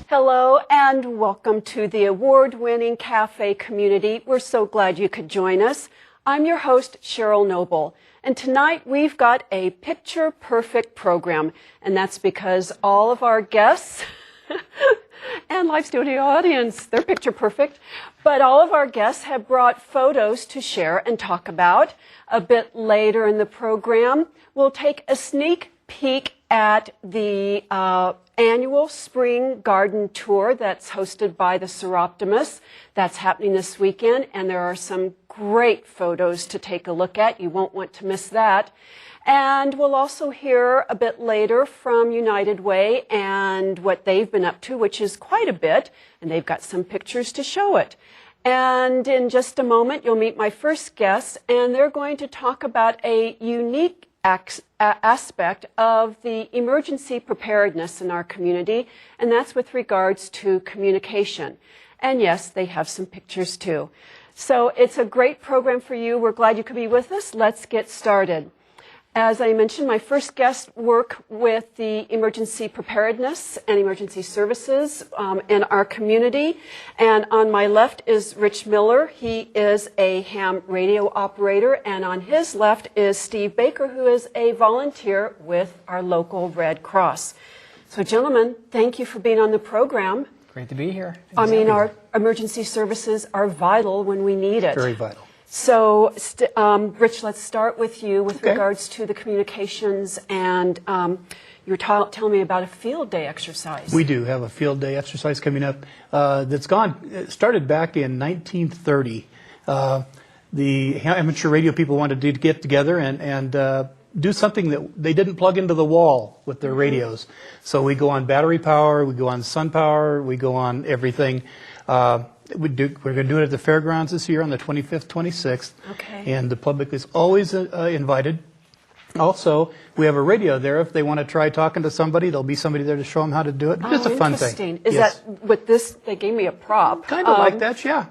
Hello and welcome to the award-winning cafe community. We're so glad you could join us. I'm your host, Cheryl Noble, and tonight we've got a picture-perfect program, and that's because all of our guests and live studio audience, they're picture-perfect, but all of our guests have brought photos to share and talk about. A bit later in the program, we'll take a sneak peek at the annual Spring Garden Tour that's hosted by the Seroptimus. That's happening this weekend, and there are some great photos to take a look at. You won't want to miss that. And we'll also hear a bit later from United Way and what they've been up to, which is quite a bit, and they've got some pictures to show it. And in just a moment, you'll meet my first guest, and they're going to talk about a unique aspect of the emergency preparedness in our community, and that's with regards to communication. And yes, they have some pictures too. So it's a great program for you. We're glad you could be with us. Let's get started. As I mentioned, my first guests work with the emergency preparedness and emergency services in our community. And on my left is Rich Miller. He is a ham radio operator. And on his left is Steve Baker, who is a volunteer with our local Red Cross. So, gentlemen, thank you for being on the program. Great to be here. I mean, our emergency services are vital when we need it. Very vital. So, Rich, let's start with you with regards to the communications, and you were telling me about a field day exercise. We do have a field day exercise coming up it started back in 1930. The amateur radio people wanted to get together and do something that they didn't plug into the wall with their radios. So we go on battery power, we go on sun power, we go on everything. We're going to do it at the fairgrounds this year on the 25th, 26th. Okay. And the public is always invited. Also, we have a radio there. If they want to try talking to somebody, there'll be somebody there to show them how to do it. It's a fun thing. Is that with this? They gave me a prop. Kind of like that, yeah.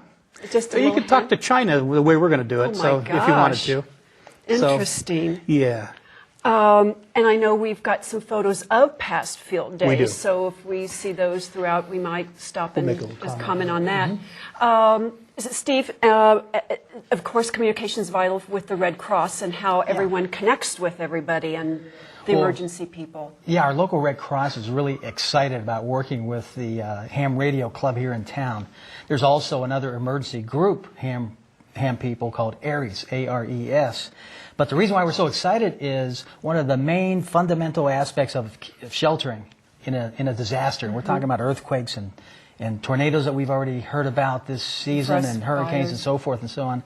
Just you can talk to China the way we're going to do it. Oh my gosh. If you wanted to. Interesting. So, yeah. And I know we've got some photos of past field days. We do. So if we see those throughout, we might stop and just comment on that. Steve, of course, communication is vital with the Red Cross and how everyone connects with everybody and the emergency people. Yeah, our local Red Cross is really excited about working with the Ham Radio Club here in town. There's also another emergency group, ham people, called ARES, A-R-E-S. But the reason why we're so excited is one of the main fundamental aspects of sheltering in a disaster. We're talking about earthquakes and tornadoes that we've already heard about this season, and hurricanes and so forth and so on.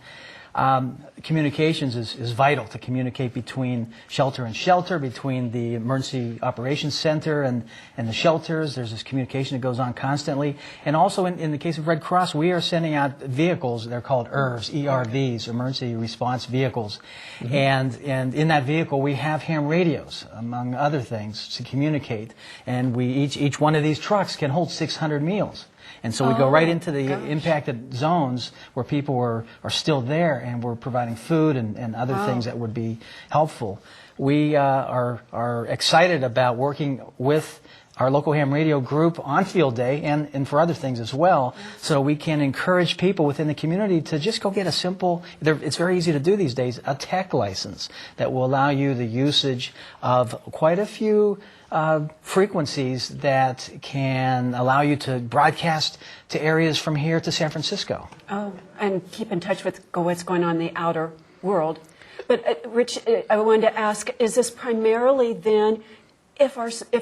Communications is vital to communicate between shelter and shelter, between the emergency operations center and the shelters. There's this communication that goes on constantly. And also in the case of Red Cross, we are sending out vehicles. They're called ERVs, E-R-Vs, emergency response vehicles. And in that vehicle, we have ham radios, among other things, to communicate. And each one of these trucks can hold 600 meals. And so we go right into the impacted zones where people are still there, and we're providing food and other things that would be helpful. We are excited about working with our local ham radio group on field day and for other things as well, so we can encourage people within the community to just go get a simple, it's very easy to do these days, a tech license that will allow you the usage of quite a few frequencies that can allow you to broadcast to areas from here to San Francisco. Oh, and keep in touch with what's going on in the outer world. But Rich, I wanted to ask, is this primarily then if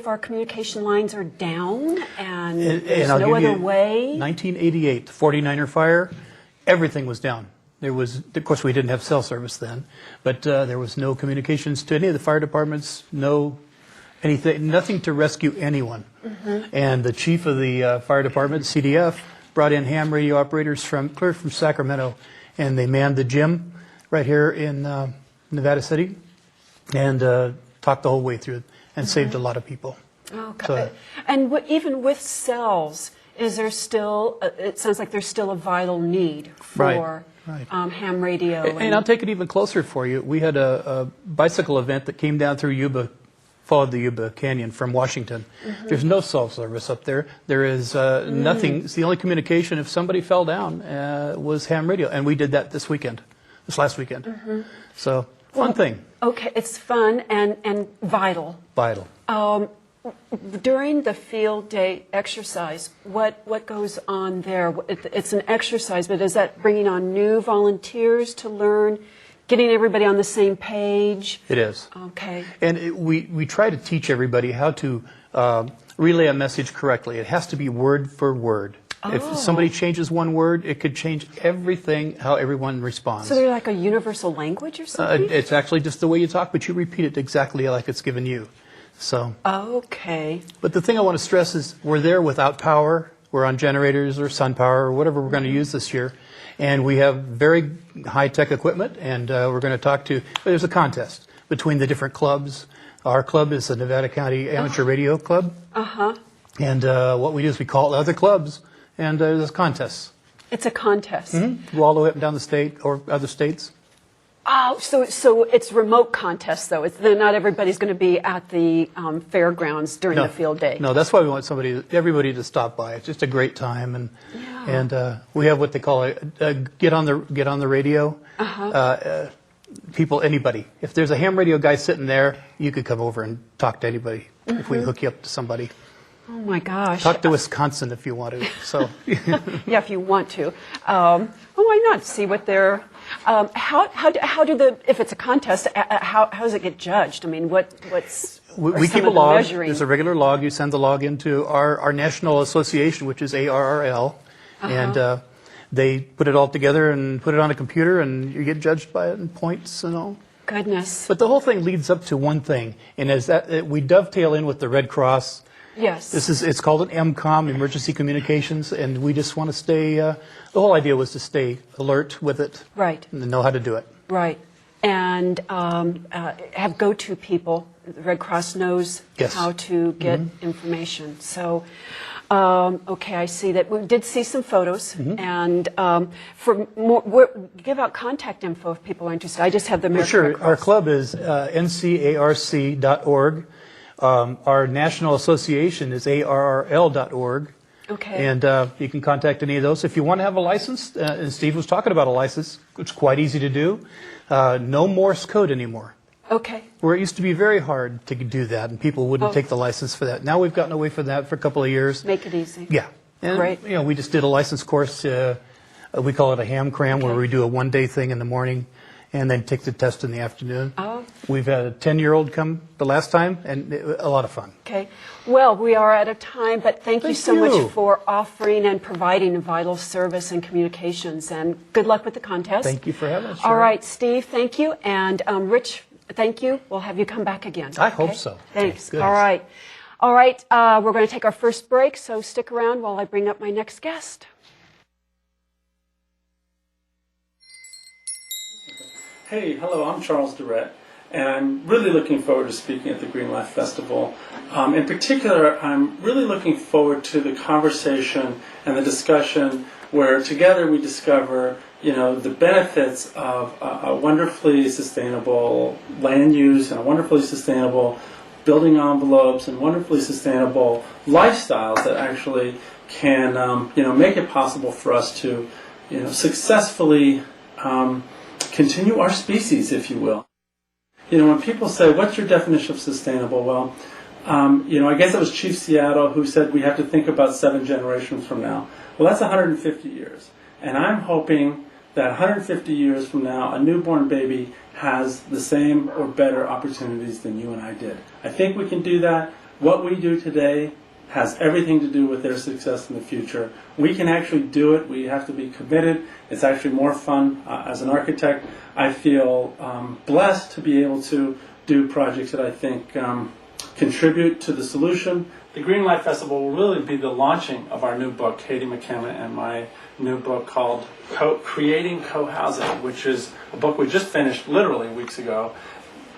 our communication lines are down and there's no other way? 1988, the 49er fire, everything was down. There was, of course, we didn't have cell service then, but there was no communications to any of the fire departments, nothing to rescue anyone. And the chief of the fire department, CDF, brought in ham radio operators clear from Sacramento, and they manned the gym right here in Nevada City and talked the whole way through and saved a lot of people. Okay. So, and even with cells, is there still, it sounds like there's still a vital need for ham radio. And I'll take it even closer for you. We had a bicycle event that came down through Yuba followed the Yuba Canyon from Washington. There's no cell service up there. There is nothing. It's the only communication if somebody fell down was ham radio, and we did that this last weekend. So, fun thing. Okay, it's fun and vital. Vital. During the field day exercise, what goes on there? It's an exercise, but is that bringing on new volunteers to learn, getting everybody on the same page? It is. Okay. And we try to teach everybody how to relay a message correctly. It has to be word for word. If somebody changes one word, it could change everything, how everyone responds. So they're like a universal language or something? It's actually just the way you talk, but you repeat it exactly like it's given you. So. Okay. But the thing I want to stress is we're there without power. We're on generators or sun power or whatever we're going to use this year. And we have very high-tech equipment, and we're going to talk to, there's a contest between the different clubs. Our club is the Nevada County Amateur Radio Club. And what we do is we call other clubs, and there's contests. It's a contest. Go all the way up and down the state or other states. Oh, so it's remote contests, though. Not everybody's going to be at the fairgrounds during the field day. No, that's why we want everybody to stop by. It's just a great time, and we have what they call a get on the radio. People, anybody. If there's a ham radio guy sitting there, you could come over and talk to anybody. If we hook you up to somebody. Oh my gosh! Talk to Wisconsin if you want to. So. Yeah, if you want to. Why not? See what they're. How do if it's a contest? How does it get judged? I mean, what's we keep a log. There's a regular log. You send the log into our national association, which is ARRL, and they put it all together and put it on a computer, and you get judged by it in points and all. Goodness! But the whole thing leads up to one thing, and as that we dovetail in with the Red Cross. Yes. It's called an MCOM, Emergency Communications, and we just want to stay. The whole idea was to stay alert with it, right, and know how to do it, right, and have go-to people. The Red Cross knows how to get information. So, okay, I see that we did see some photos, and for more, give out contact info if people are interested. I just have the American Red Cross. Our club is ncarc.org. Our national association is arrl.org. Okay. And you can contact any of those. If you want to have a license, and Steve was talking about a license, it's quite easy to do. No Morse code anymore. Okay. Where it used to be very hard to do that, and people wouldn't take the license for that. Now we've gotten away from that for a couple of years. Make it easy. Yeah. And, great. We just did a license course. We call it a ham cram, where we do a one-day thing in the morning and then take the test in the afternoon. We've had a 10-year-old come the last time, and a lot of fun. Okay. Well, we are out of time, but thank you so much for offering and providing a vital service and communications, and good luck with the contest. Thank you for having us. All right, Steve, thank you, and Rich, thank you. We'll have you come back again. I hope so. Thanks. All right. All right, we're going to take our first break, so stick around while I bring up my next guest. Hey, hello, I'm Charles Durett, and I'm really looking forward to speaking at the Green Life Festival. In particular, I'm really looking forward to the conversation and the discussion where together we discover, the benefits of a wonderfully sustainable land use and a wonderfully sustainable building envelopes and wonderfully sustainable lifestyles that actually can, make it possible for us to, successfully continue our species, if you will. When people say, what's your definition of sustainable? Well, I guess it was Chief Seattle who said we have to think about 7 generations from now. Well, that's 150 years. And I'm hoping that 150 years from now, a newborn baby has the same or better opportunities than you and I did. I think we can do that. What we do today has everything to do with their success in the future. We can actually do it. We have to be committed. It's actually more fun. As an architect, I feel blessed to be able to do projects that I think contribute to the solution. The Green Life Festival will really be the launching of our new book, Katie McKenna and my new book called Creating Co-Housing, which is a book we just finished literally weeks ago,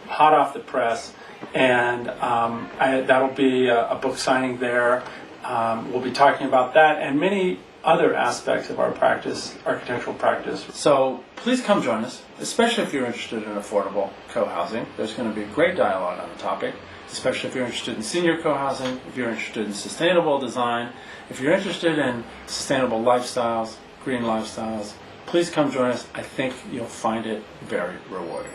hot off the press. And that'll be a book signing there. We'll be talking about that and many other aspects of our practice, architectural practice. So please come join us, especially if you're interested in affordable co-housing. There's going to be a great dialogue on the topic. especially if you're interested in senior co-housing, if you're interested in sustainable design, if you're interested in sustainable lifestyles, green lifestyles, please come join us. I think you'll find it very rewarding.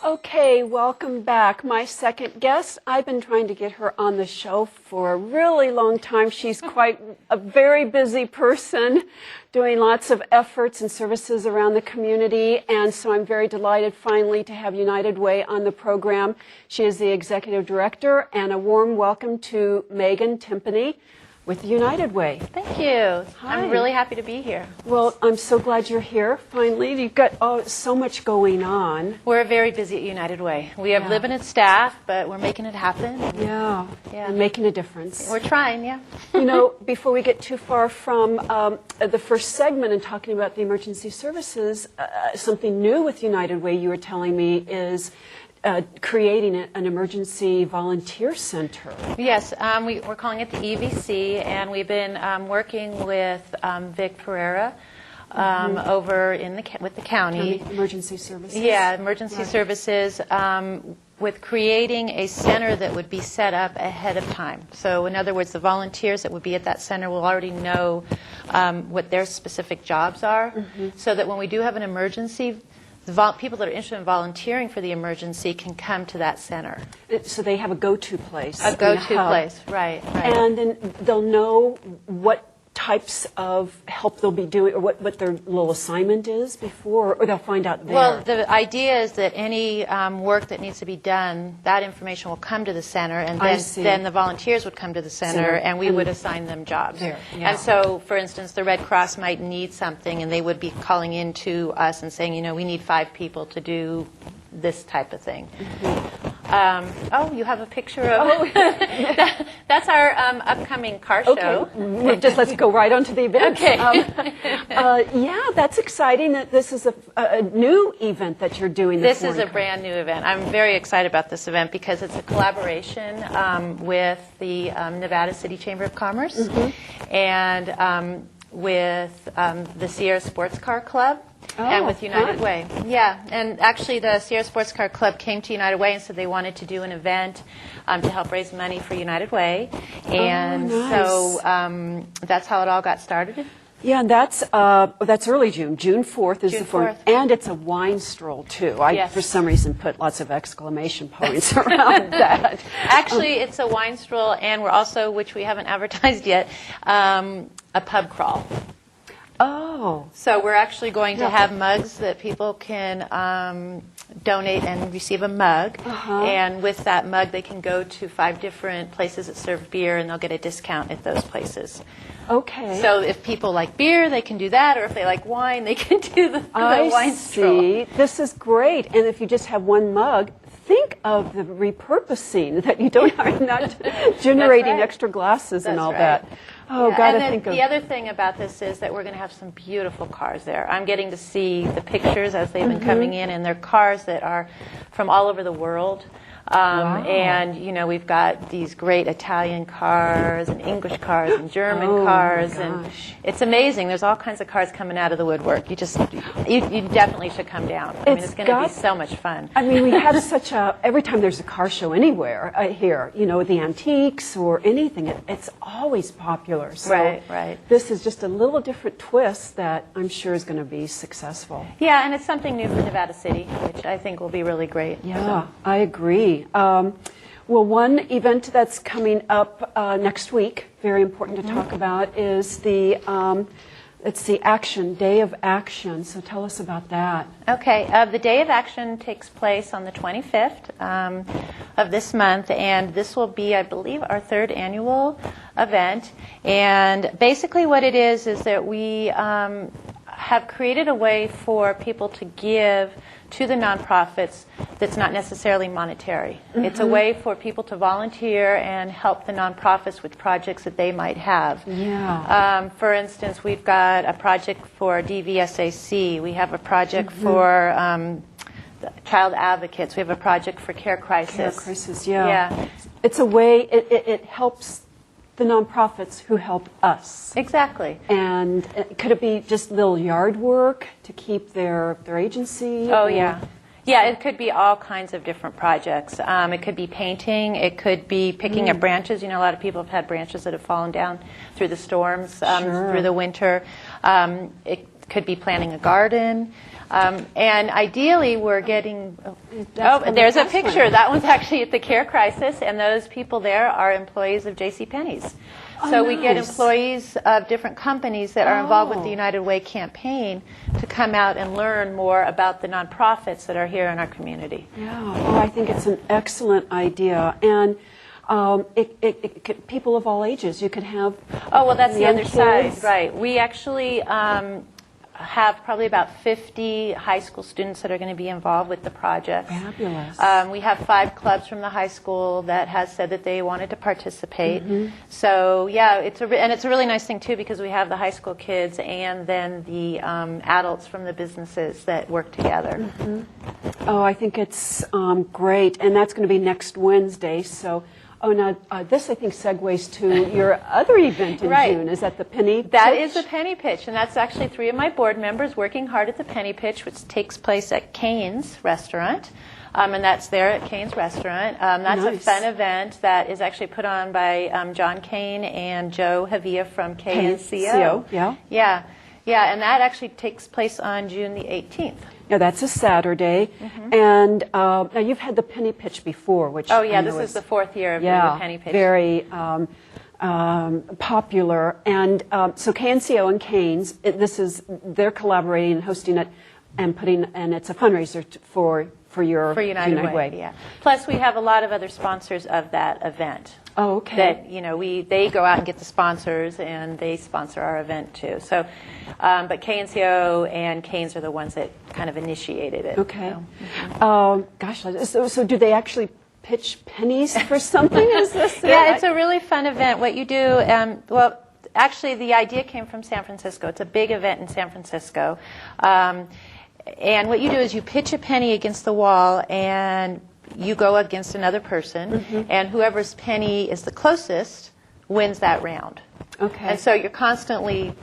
Okay, welcome back. My second guest, I've been trying to get her on the show for a really long time. She's quite a very busy person doing lots of efforts and services around the community, and so I'm very delighted finally to have United Way on the program. She is the executive director, and a warm welcome to Megan Timpani with United Way. Thank you. Hi. I'm really happy to be here. Well, I'm so glad you're here finally. You've got so much going on. We're very busy at United Way. We have limited staff, but we're making it happen. Yeah, and making a difference. We're trying, yeah. You know, before we get too far from the first segment and talking about the emergency services, something new with United Way you were telling me is creating an emergency volunteer center. Yes, we're calling it the EVC, and we've been working with Vic Pereira over with the county. Emergency services? Yeah, emergency services, with creating a center that would be set up ahead of time. So in other words, the volunteers that would be at that center will already know what their specific jobs are, so that when we do have an emergency, the people that are interested in volunteering for the emergency can come to that center. So they have a go-to place. A go-to place, right. And then they'll know what types of help they'll be doing, or what their little assignment is before, or they'll find out there. Well, the idea is that any work that needs to be done, that information will come to the center, and then the volunteers would come to the center, and we would assign them jobs. There, yeah. And so, for instance, the Red Cross might need something, and they would be calling in to us and saying, you know, we need 5 people to do this type of thing. You have a picture of that's our upcoming car show. Okay, just let's go right on to the event. Okay. Yeah, that's exciting that this is a new event that you're doing This is a brand new event. I'm very excited about this event because it's a collaboration with the Nevada City Chamber of Commerce and with the Sierra Sports Car Club. And with United Way. Yeah, and actually the Sierra Sports Car Club came to United Way and said they wanted to do an event to help raise money for United Way. And so that's how it all got started. Yeah, and that's early June. June 4th is June the 4th. And it's a wine stroll, too. I, for some reason, put lots of exclamation points around that. Actually, it's a wine stroll, and we're also, which we haven't advertised yet, a pub crawl. Oh. So we're actually going to have mugs that people can donate and receive a mug. And with that mug, they can go to 5 different places that serve beer, and they'll get a discount at those places. Okay. So if people like beer, they can do that, or if they like wine, they can do the wine stroll. I see. This is great. And if you just have one mug, think of the repurposing, that you don't are not generating extra glasses and all that. Oh, yeah, gotta and think of. The other thing about this is that we're going to have some beautiful cars there. I'm getting to see the pictures as they've been coming in, and they're cars that are from all over the world. And, you know, we've got these great Italian cars and English cars and German cars. And it's amazing. There's all kinds of cars coming out of the woodwork. You definitely should come down. I mean, it's going to be so much fun. I mean, we have such every time there's a car show anywhere here, you know, the antiques or anything, it's always popular. So Right. This is just a little different twist that I'm sure is going to be successful. Yeah, and it's something new for Nevada City, which I think will be really great. Yeah, I agree. Well, one event that's coming up next week, very important to talk about, is the Day of Action. So tell us about that. Okay, the Day of Action takes place on the 25th of this month, and this will be, I believe, our 3rd annual event. And basically what it is that we have created a way for people to give to the nonprofits that's not necessarily monetary. It's a way for people to volunteer and help the nonprofits with projects that they might have. Yeah. For instance, we've got a project for DVSAC. We have a project for child advocates. We have a project for Care Crisis. Care Crisis, yeah. It's a way, it helps the nonprofits who help us. Exactly. And could it be just little yard work to keep their agency? Oh, or- yeah. Yeah, it could be all kinds of different projects. It could be painting. It could be picking up branches. You know, a lot of people have had branches that have fallen down through the storms, through the winter. It could be planting a garden. And ideally, we're getting... there's a picture. That one's actually at the Care Crisis, and those people there are employees of JCPenney's. So we get employees of different companies that are involved with the United Way campaign to come out and learn more about the nonprofits that are here in our community. Yeah, oh, I think it's an excellent idea. And it could, people of all ages, you could have... Oh, well, that's the young other side, kids. right. We actually have probably about 50 high school students that are going to be involved with the project. Fabulous. We have 5 clubs from the high school that has said that they wanted to participate. So yeah, and it's a really nice thing too, because we have the high school kids and then the adults from the businesses that work together. Oh, I think it's great. And that's going to be next Wednesday. So, now this I think segues to your other event in June. Is that the Penny Pitch? That is the Penny Pitch, and that's actually 3 of my board members working hard at the Penny Pitch, which takes place at Kane's Restaurant. And that's there at Kane's Restaurant. That's a fun event that is actually put on by John Kane and Joe Havia from KNCO. Yeah. Yeah, and that actually takes place on June the 18th. Now that's a Saturday, and now you've had the Penny Pitch before, which Oh yeah, I know this is the 4th year of doing the Penny Pitch. Very popular. And so KNCO and Kane's, they're collaborating and hosting it and it's a fundraiser for your United Way. Yeah. Plus we have a lot of other sponsors of that event. Oh, okay. That they go out and get the sponsors, and they sponsor our event too. So, but KNCO and Kane's are the ones that kind of initiated it. Okay. Gosh, so do they actually pitch pennies for something? Is this? Yeah, it's a really fun event. What you do, well, actually, the idea came from San Francisco. It's a big event in San Francisco, and what you do is you pitch a penny against the wall and you go against another person, and whoever's penny is the closest wins that round. Okay. And so you're constantly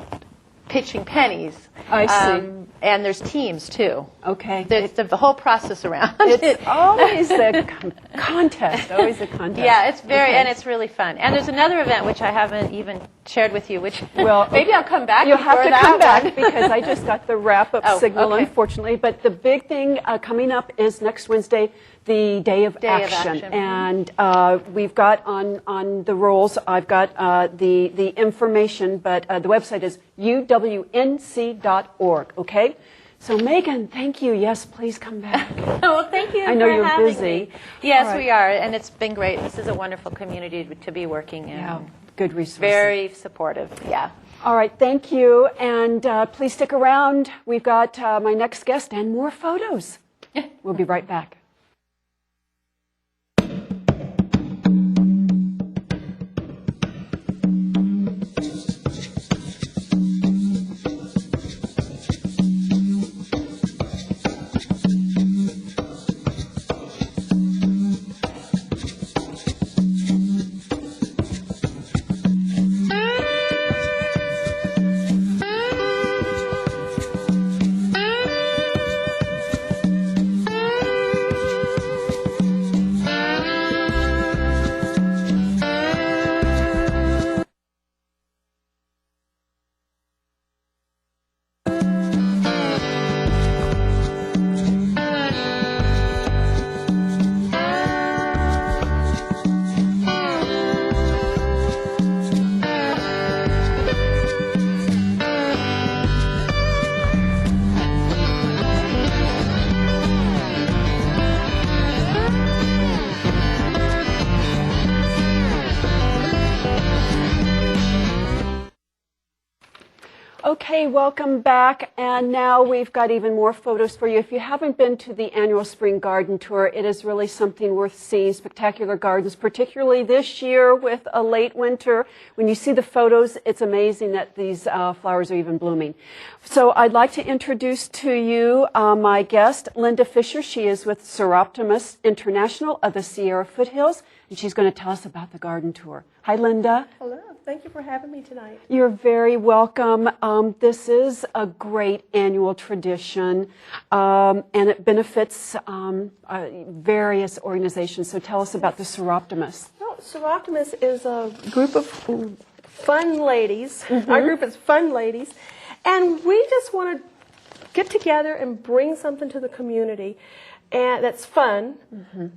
pitching pennies. I see. And there's teams, too. Okay. There's the whole process around It's it. always a contest. Always a contest. Yeah, it's very, Okay. and it's really fun. And there's another event which I haven't even shared with you, which Well, maybe I'll come back. You'll have before to that come back one. because I just got the wrap-up Oh, signal, okay. unfortunately. But the big thing coming up is next Wednesday, the Day of Day of Action. Action. And we've got on the rolls, I've got the information, but the website is uwnc.org, okay? So Megan, thank you. Yes, please come back. Well, thank you I know for you're having busy. me. Yes, All right. we are, and it's been great. This is a wonderful community to be working in. Yeah, good resources. Very supportive, yeah. All right, thank you. And please stick around. We've got my next guest and more photos. We'll be right back. Okay, welcome back. And now we've got even more photos for you. If you haven't been to the annual Spring Garden Tour, it is really something worth seeing. Spectacular gardens, particularly this year with a late winter. When you see the photos, it's amazing that these flowers are even blooming. So I'd like to introduce to you my guest, Linda Fisher. She is with Seroptimus International of the Sierra Foothills, and she's going to tell us about the garden tour. Hi, Linda. Hello. Thank you for having me tonight. You're very welcome. This is a great annual tradition, and it benefits various organizations. So tell us about the Seroptimus. Well, Seroptimus is a group of fun ladies. Our group is fun ladies, and we just want to get together and bring something to the community. And that's fun,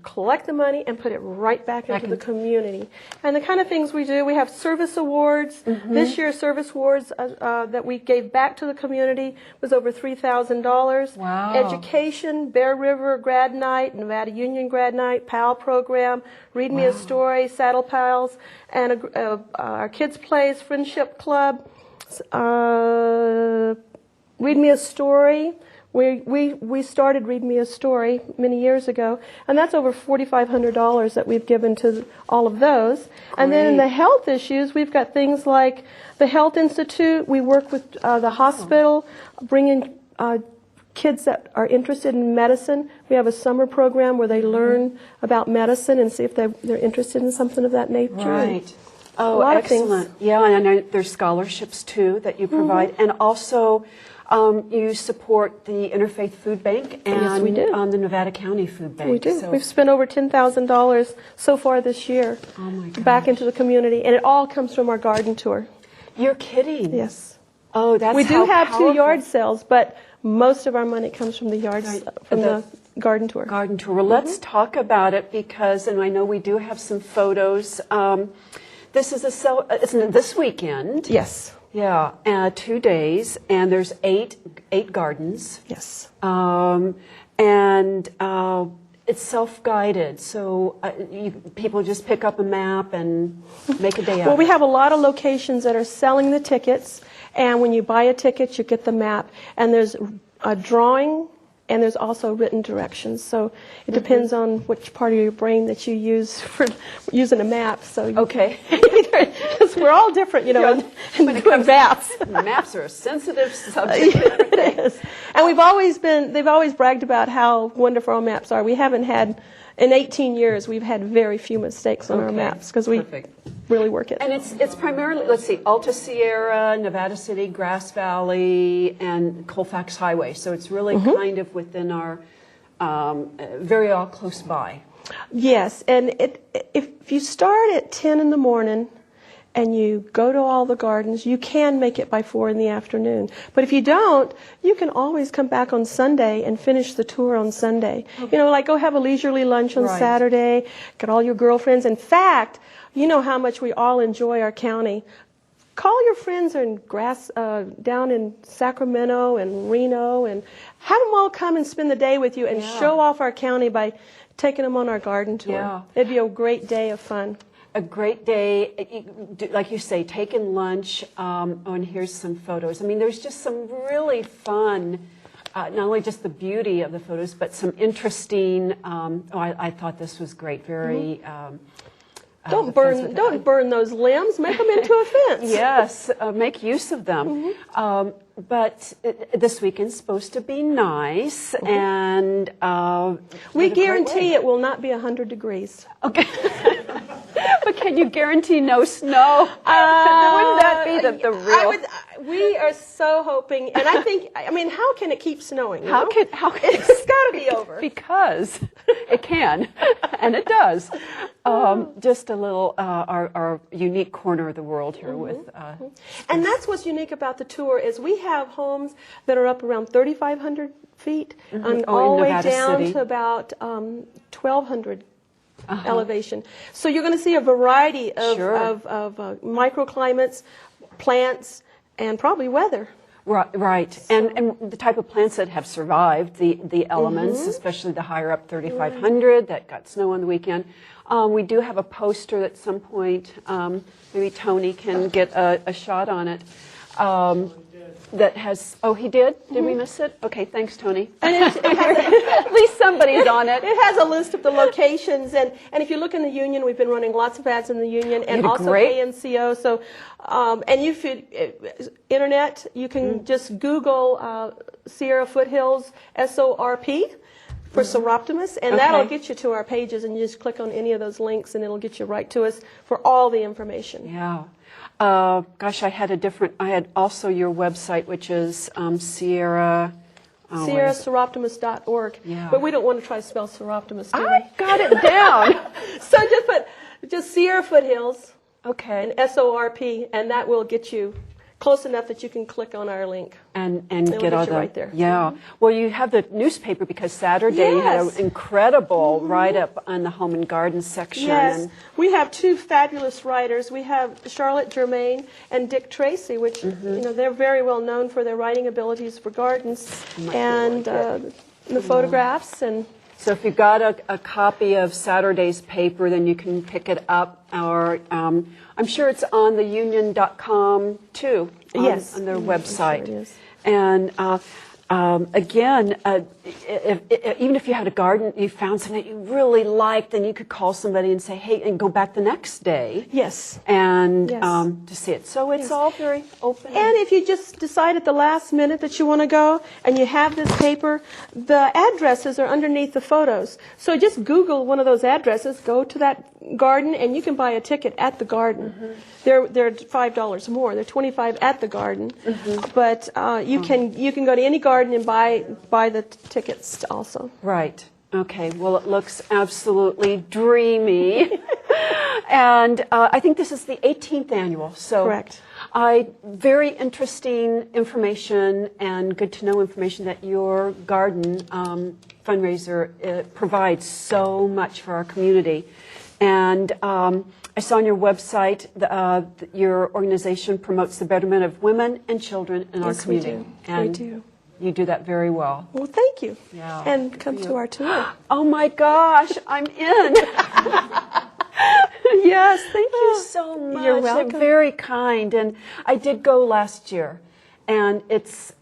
collect the money, and put it right back into the community. And the kind of things we do, we have service awards. This year's service awards that we gave back to the community was over $3,000. Wow. Education, Bear River Grad Night, Nevada Union Grad Night, PAL program, Read Me a Story, Saddle Pals, and our Kids Plays Friendship Club, Read Me a Story. We started Read Me a Story many years ago, and that's over $4,500 that we've given to all of those. And then in the health issues, we've got things like the Health Institute. We work with the hospital, bringing kids that are interested in medicine. We have a summer program where they learn about medicine and see if they're interested in something of that nature. Right. Oh, excellent. Yeah, and I know there's scholarships, too, that you provide. And also, you support the Interfaith Food Bank and yes, we do. The Nevada County Food Bank. We do. So, We've spent over $10,000 so far this year back into the community, and it all comes from our garden tour. You're kidding. Yes. Oh, that's We do have powerful. 2 yard sales, but most of our money comes from the the garden tour. Garden tour. Well, let's talk about it because, and I know we do have some photos. This is it's this weekend. Yes. Yeah, 2 days, and there's eight gardens. Yes. And it's self-guided, so people just pick up a map and make a day out. Well, we have a lot of locations that are selling the tickets, and when you buy a ticket, you get the map, and there's a drawing, and there's also written directions. So it depends on which part of your brain that you use for using a map. So Okay. because we're all different, you know, in doing maps. Maps are a sensitive subject. It is. And they've always bragged about how wonderful our maps are. We haven't had, in 18 years, we've had very few mistakes on our maps because we really work it. And it's primarily, let's see, Alta Sierra, Nevada City, Grass Valley, and Colfax Highway. So it's really kind of within our, very all close by. Yes, and if you start at 10 in the morning and you go to all the gardens, you can make it by 4 in the afternoon. But if you don't, you can always come back on Sunday and finish the tour on Sunday. You know, like go have a leisurely lunch on Saturday, get all your girlfriends. In fact, you know how much we all enjoy our county. Call your friends down in Sacramento and Reno and have them all come and spend the day with you and show off our county by taking them on our garden tour. Yeah. It'd be a great day of fun. A great day, like you say, taking lunch, and here's some photos. I mean, there's just some really fun, not only just the beauty of the photos, but some interesting, I thought this was great, very... Don't burn those limbs. Make them into a fence. Yes, make use of them. But this weekend's supposed to be nice, and we guarantee it will not be 100 degrees. Okay. But can you guarantee no snow? Wouldn't that be the real? We are so hoping, and I mean, how can it keep snowing? How can it's got to be over? Because it can, and it does. Just a little our unique corner of the world here with. And that's what's unique about the tour is we have homes that are up around 3,500 feet and all the way down to about 1,200. Elevation. So you're going to see a variety of microclimates, plants, and probably weather. Right. And the type of plants that have survived the elements, especially the higher up 3,500 that got snow on the weekend. We do have a poster that at some point, maybe Tony can get a shot on it. that has, oh, he did? Did we miss it? Okay, thanks, Tony. At least somebody's on it. It has a list of the locations, and if you look in the Union, we've been running lots of ads in the Union, and did also great. KNCO. So, and if you internet, you can just Google Sierra Foothills SORP for Soroptimist, and that'll get you to our pages, and you just click on any of those links, and it'll get you right to us for all the information. Yeah. Gosh, I had also your website, which is Sierra. SierraSoroptimist.org. Yeah. But we don't want to try to spell Soroptimist, do we? I got it down. So just Sierra Foothills Okay. and SORP, and that will get you close enough that you can click on our link. And It'll get all get you the right there. Yeah. Well, you have the newspaper because Saturday you had an Yes. incredible write-up on the home and garden section. Yes, And we have two fabulous writers. We have Charlotte Germain and Dick Tracy, which they're very well known for their writing abilities for gardens and the photographs. And so if you've got a copy of Saturday's paper, then you can pick it up. Or I'm sure it's on the union.com too. Yes. On their I'm sure website. it is. And again, even if you had a garden, you found something that you really liked, then you could call somebody and say, hey, and go back the next day. yes. And Yes. to see it. So it's all very open. And if you just decide at the last minute that you want to go and you have this paper, the addresses are underneath the photos. So just Google one of those addresses, go to that garden, and you can buy a ticket at the garden. They're $5 more. They're $25 at the garden. But you can go to any garden and buy the tickets also. Right. Okay. Well, it looks absolutely dreamy. And I think this is the 18th annual. So Correct. Very interesting information and good to know information that your garden fundraiser provides so much for our community. And I saw on your website your organization promotes the betterment of women and children in our Yes, we community. do. And We do. you do that very well. Well, thank you. Yeah. And come to our tour. Oh my gosh, I'm in. Yes, thank you so much. You're welcome. You're very kind. And I did go last year. And it's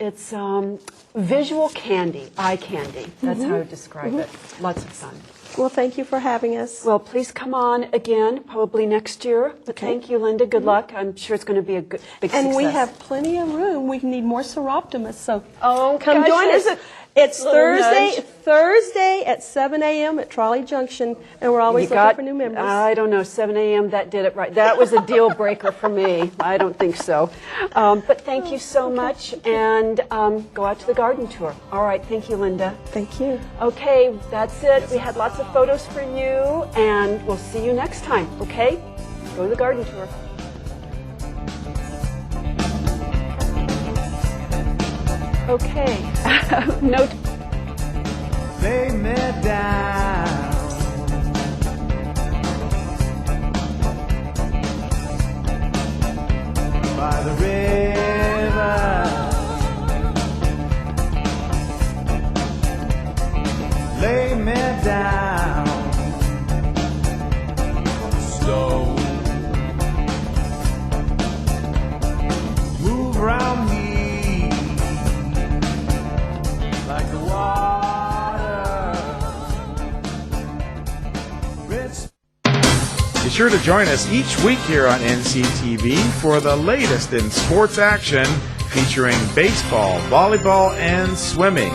visual candy, eye candy. That's how I would describe it. Lots of fun. Well, thank you for having us. Well, please come on again, probably next year. But thank you, Linda. Good luck. I'm sure it's going to be a big success. And we have plenty of room. We need more Soroptimists, so Oh, come gosh, join us. yes. It's Little Thursday at 7 a.m. at Trolley Junction, and we're always looking for new members. I don't know, 7 a.m., that did it right. That was a deal breaker for me. I don't think so. But thank you so much, and go out to the garden tour. All right, thank you, Linda. Thank you. Okay, that's it. We had lots of photos for you, and we'll see you next time, okay? Go to the garden tour. Okay. Note. Lay me down by the river. Lay me down slow. Move around me like the water. Be sure to join us each week here on NCTV for the latest in sports action featuring baseball, volleyball, and swimming.